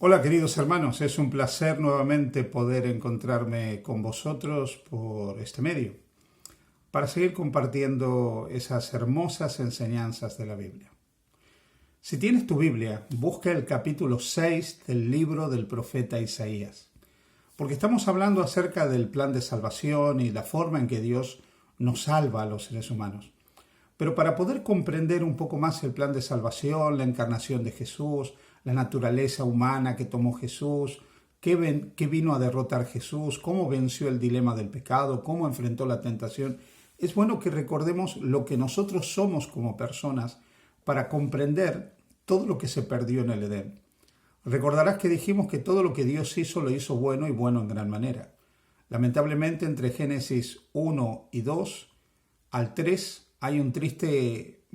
Hola queridos hermanos, es un placer nuevamente poder encontrarme con vosotros por este medio para seguir compartiendo esas hermosas enseñanzas de la Biblia. Si tienes tu Biblia, busca el capítulo 6 del libro del profeta Isaías, porque estamos hablando acerca del plan de salvación y la forma en que Dios nos salva a los seres humanos. Pero para poder comprender un poco más el plan de salvación, la encarnación de Jesús, la naturaleza humana que tomó Jesús, qué vino a derrotar Jesús, cómo venció el dilema del pecado, cómo enfrentó la tentación, es bueno que recordemos lo que nosotros somos como personas para comprender todo lo que se perdió en el Edén. Recordarás que dijimos que todo lo que Dios hizo lo hizo bueno y bueno en gran manera. Lamentablemente entre Génesis 1 y 2 al 3 hay un triste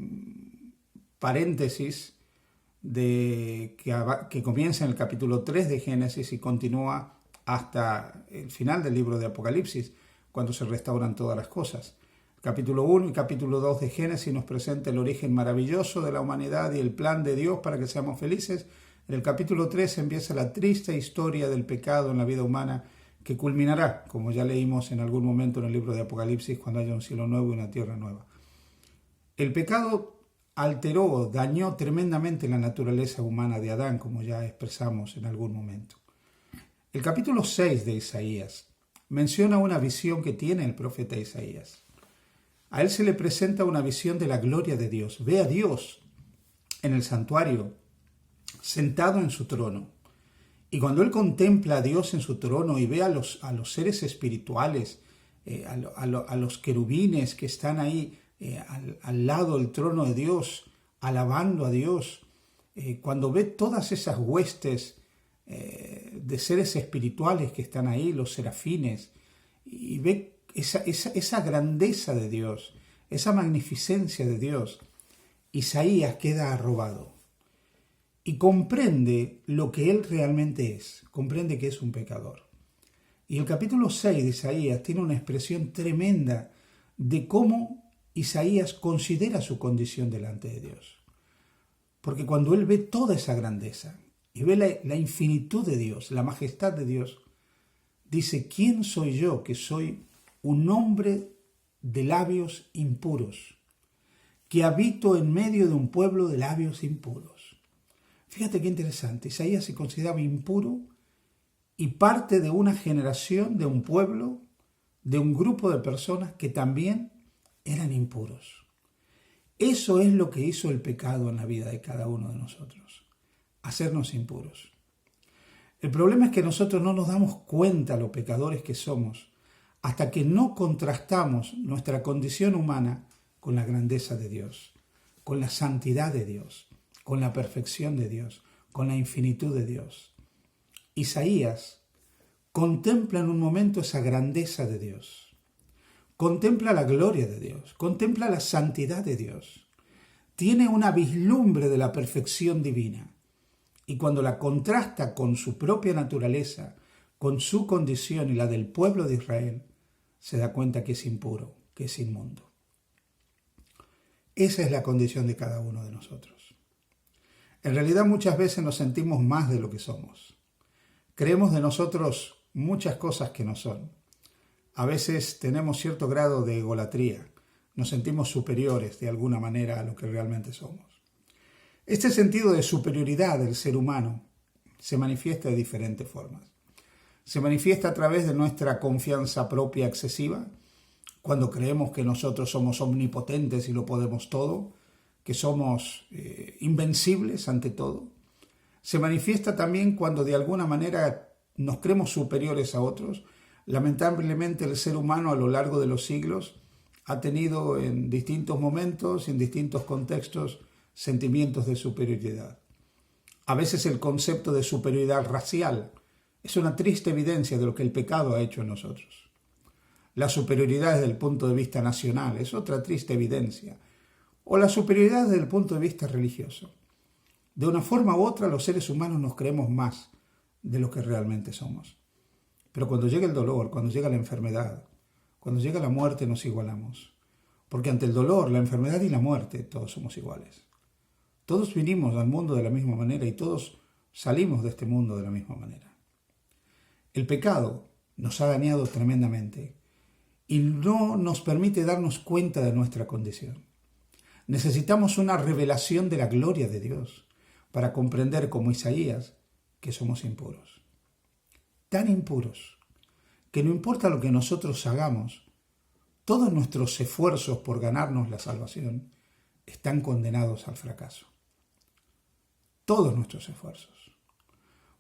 paréntesis que comienza en el capítulo 3 de Génesis y continúa hasta el final del libro de Apocalipsis, cuando se restauran todas las cosas. El capítulo 1 y capítulo 2 de Génesis nos presenta el origen maravilloso de la humanidad y el plan de Dios para que seamos felices. En el capítulo 3 empieza la triste historia del pecado en la vida humana que culminará, como ya leímos en algún momento en el libro de Apocalipsis, cuando haya un cielo nuevo y una tierra nueva. El pecado alteró, dañó tremendamente la naturaleza humana de Adán, como ya expresamos en algún momento. El capítulo 6 de Isaías menciona una visión que tiene el profeta Isaías. A él se le presenta una visión de la gloria de Dios. Ve a Dios en el santuario, sentado en su trono. Y cuando él contempla a Dios en su trono y ve a los seres espirituales, a los querubines que están ahí al lado del trono de Dios, alabando a Dios, cuando ve todas esas huestes de seres espirituales que están ahí, los serafines, y ve esa grandeza de Dios, esa magnificencia de Dios, Isaías queda arrobado y comprende lo que él realmente es, comprende que es un pecador. Y el capítulo 6 de Isaías tiene una expresión tremenda de cómo Isaías considera su condición delante de Dios. Porque cuando él ve toda esa grandeza y ve la infinitud de Dios, la majestad de Dios, dice, ¿quién soy yo que soy un hombre de labios impuros, que habito en medio de un pueblo de labios impuros? Fíjate qué interesante, Isaías se consideraba impuro y parte de una generación, de un pueblo, de un grupo de personas que también eran impuros. Eso es lo que hizo el pecado en la vida de cada uno de nosotros, hacernos impuros. El problema es que nosotros no nos damos cuenta lo pecadores que somos hasta que no contrastamos nuestra condición humana con la grandeza de Dios, con la santidad de Dios, con la perfección de Dios, con la infinitud de Dios. Isaías contempla en un momento esa grandeza de Dios. Contempla la gloria de Dios, contempla la santidad de Dios. Tiene una vislumbre de la perfección divina. Y cuando la contrasta con su propia naturaleza, con su condición y la del pueblo de Israel, se da cuenta que es impuro, que es inmundo. Esa es la condición de cada uno de nosotros. En realidad muchas veces nos sentimos más de lo que somos. Creemos de nosotros muchas cosas que no son. A veces tenemos cierto grado de egolatría, nos sentimos superiores de alguna manera a lo que realmente somos. Este sentido de superioridad del ser humano se manifiesta de diferentes formas. Se manifiesta a través de nuestra confianza propia excesiva, cuando creemos que nosotros somos omnipotentes y lo podemos todo, que somos invencibles ante todo. Se manifiesta también cuando de alguna manera nos creemos superiores a otros. Lamentablemente el ser humano a lo largo de los siglos ha tenido en distintos momentos, en distintos contextos, sentimientos de superioridad. A veces el concepto de superioridad racial es una triste evidencia de lo que el pecado ha hecho en nosotros. La superioridad desde el punto de vista nacional es otra triste evidencia. O la superioridad desde el punto de vista religioso. De una forma u otra los seres humanos nos creemos más de lo que realmente somos. Pero cuando llega el dolor, cuando llega la enfermedad, cuando llega la muerte nos igualamos. Porque ante el dolor, la enfermedad y la muerte todos somos iguales. Todos vinimos al mundo de la misma manera y todos salimos de este mundo de la misma manera. El pecado nos ha dañado tremendamente y no nos permite darnos cuenta de nuestra condición. Necesitamos una revelación de la gloria de Dios para comprender, como Isaías, que somos impuros. Tan impuros que no importa lo que nosotros hagamos, todos nuestros esfuerzos por ganarnos la salvación están condenados al fracaso. Todos nuestros esfuerzos.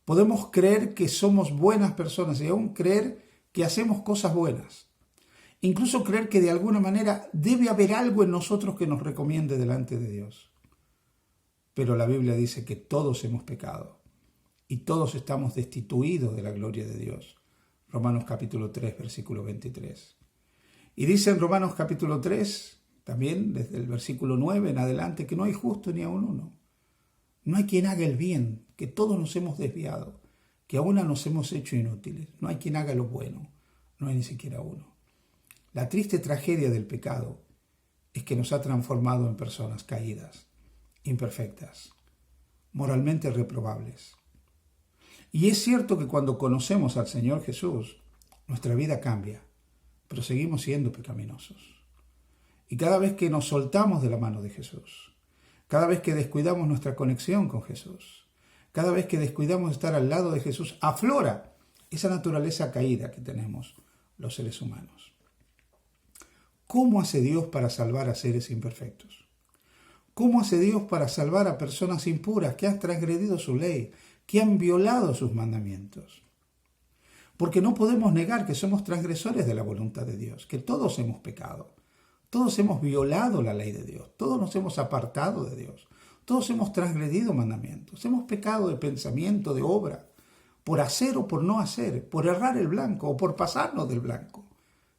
Podemos creer que somos buenas personas y aún creer que hacemos cosas buenas. Incluso creer que de alguna manera debe haber algo en nosotros que nos recomiende delante de Dios. Pero la Biblia dice que todos hemos pecado y todos estamos destituidos de la gloria de Dios. Romanos capítulo 3, versículo 23. Y dice en Romanos capítulo 3, también desde el versículo 9 en adelante, que no hay justo ni aun uno. No hay quien haga el bien, que todos nos hemos desviado, que aún nos hemos hecho inútiles. No hay quien haga lo bueno, no hay ni siquiera uno. La triste tragedia del pecado es que nos ha transformado en personas caídas, imperfectas, moralmente reprobables. Y es cierto que cuando conocemos al Señor Jesús, nuestra vida cambia, pero seguimos siendo pecaminosos. Y cada vez que nos soltamos de la mano de Jesús, cada vez que descuidamos nuestra conexión con Jesús, cada vez que descuidamos estar al lado de Jesús, aflora esa naturaleza caída que tenemos los seres humanos. ¿Cómo hace Dios para salvar a seres imperfectos? ¿Cómo hace Dios para salvar a personas impuras que han transgredido su ley, que han violado sus mandamientos? Porque no podemos negar que somos transgresores de la voluntad de Dios, que todos hemos pecado. Todos hemos violado la ley de Dios, todos nos hemos apartado de Dios, todos hemos transgredido mandamientos, hemos pecado de pensamiento, de obra, por hacer o por no hacer, por errar el blanco o por pasarnos del blanco.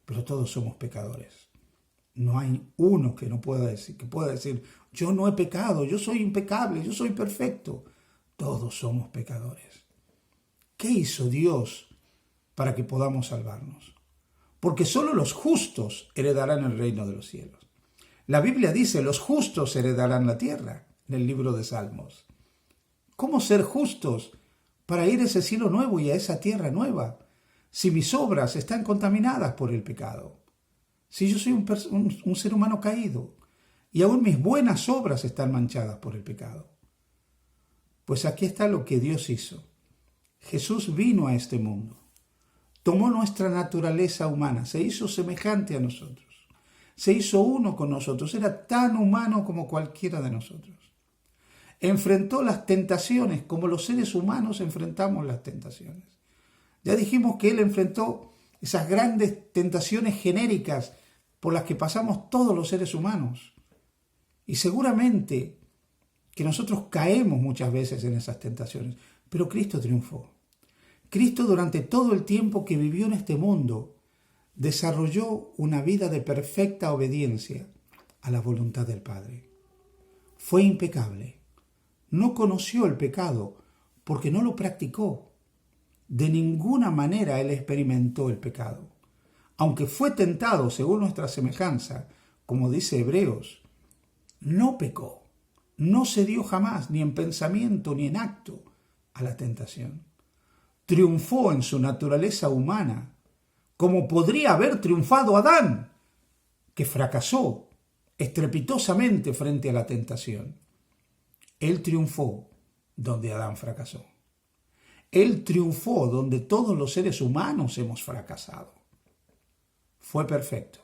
Pero todos somos pecadores. No hay uno que pueda decir, yo no he pecado, yo soy impecable, yo soy perfecto. Todos somos pecadores. ¿Qué hizo Dios para que podamos salvarnos? Porque solo los justos heredarán el reino de los cielos. La Biblia dice, los justos heredarán la tierra, en el libro de Salmos. ¿Cómo ser justos para ir a ese cielo nuevo y a esa tierra nueva, si mis obras están contaminadas por el pecado? Si yo soy un ser humano caído y aún mis buenas obras están manchadas por el pecado. Pues aquí está lo que Dios hizo. Jesús vino a este mundo. Tomó nuestra naturaleza humana, se hizo semejante a nosotros, se hizo uno con nosotros, era tan humano como cualquiera de nosotros. Enfrentó las tentaciones como los seres humanos enfrentamos las tentaciones. Ya dijimos que Él enfrentó esas grandes tentaciones genéricas por las que pasamos todos los seres humanos. Y seguramente que nosotros caemos muchas veces en esas tentaciones, pero Cristo triunfó. Cristo durante todo el tiempo que vivió en este mundo desarrolló una vida de perfecta obediencia a la voluntad del Padre. Fue impecable. No conoció el pecado porque no lo practicó. De ninguna manera Él experimentó el pecado. Aunque fue tentado según nuestra semejanza, como dice Hebreos, no pecó. No cedió jamás, ni en pensamiento ni en acto, a la tentación. Triunfó en su naturaleza humana, como podría haber triunfado Adán, que fracasó estrepitosamente frente a la tentación. Él triunfó donde Adán fracasó. Él triunfó donde todos los seres humanos hemos fracasado. Fue perfecto,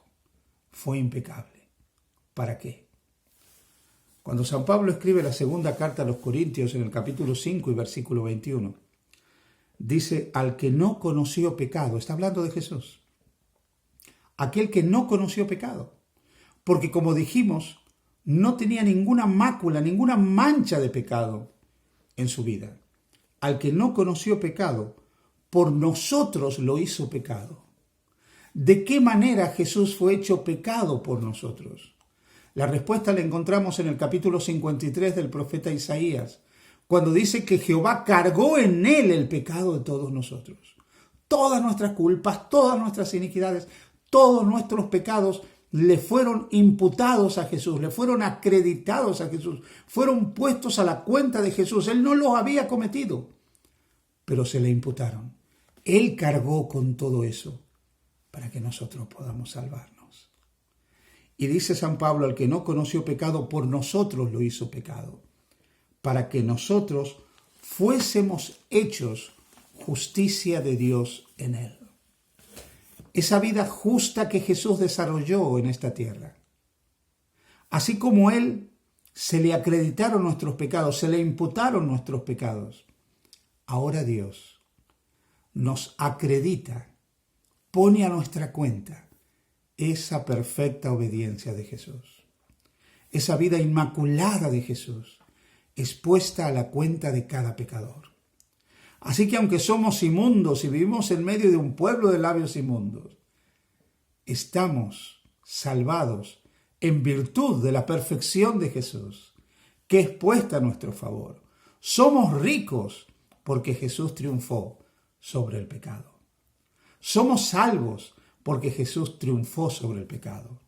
fue impecable. ¿Para qué? Cuando San Pablo escribe la segunda carta a los Corintios en el capítulo 5 y versículo 21, dice, al que no conoció pecado, está hablando de Jesús, aquel que no conoció pecado, porque como dijimos, no tenía ninguna mácula, ninguna mancha de pecado en su vida. Al que no conoció pecado, por nosotros lo hizo pecado. ¿De qué manera Jesús fue hecho pecado por nosotros? La respuesta la encontramos en el capítulo 53 del profeta Isaías, cuando dice que Jehová cargó en él el pecado de todos nosotros. Todas nuestras culpas, todas nuestras iniquidades, todos nuestros pecados le fueron imputados a Jesús, le fueron acreditados a Jesús, fueron puestos a la cuenta de Jesús. Él no los había cometido, pero se le imputaron. Él cargó con todo eso para que nosotros podamos salvarnos. Y dice San Pablo, al que no conoció pecado, por nosotros lo hizo pecado, para que nosotros fuésemos hechos justicia de Dios en él. Esa vida justa que Jesús desarrolló en esta tierra. Así como Él se le acreditaron nuestros pecados, se le imputaron nuestros pecados, ahora Dios nos acredita, pone a nuestra cuenta esa perfecta obediencia de Jesús. Esa vida inmaculada de Jesús es puesta a la cuenta de cada pecador. Así que aunque somos inmundos y vivimos en medio de un pueblo de labios inmundos, estamos salvados en virtud de la perfección de Jesús, que es puesta a nuestro favor. Somos ricos porque Jesús triunfó sobre el pecado. Somos salvos porque Jesús triunfó sobre el pecado.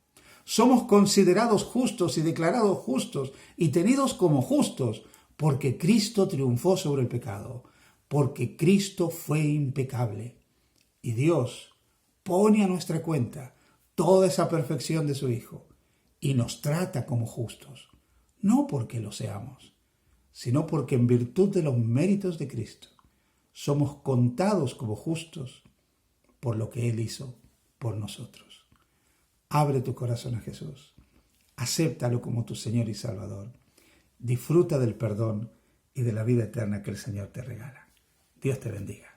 Somos considerados justos y declarados justos y tenidos como justos porque Cristo triunfó sobre el pecado. Porque Cristo fue impecable y Dios pone a nuestra cuenta toda esa perfección de su Hijo y nos trata como justos, no porque lo seamos, sino porque en virtud de los méritos de Cristo somos contados como justos por lo que Él hizo por nosotros. Abre tu corazón a Jesús, acéptalo como tu Señor y Salvador, disfruta del perdón y de la vida eterna que el Señor te regala. Dios te bendiga.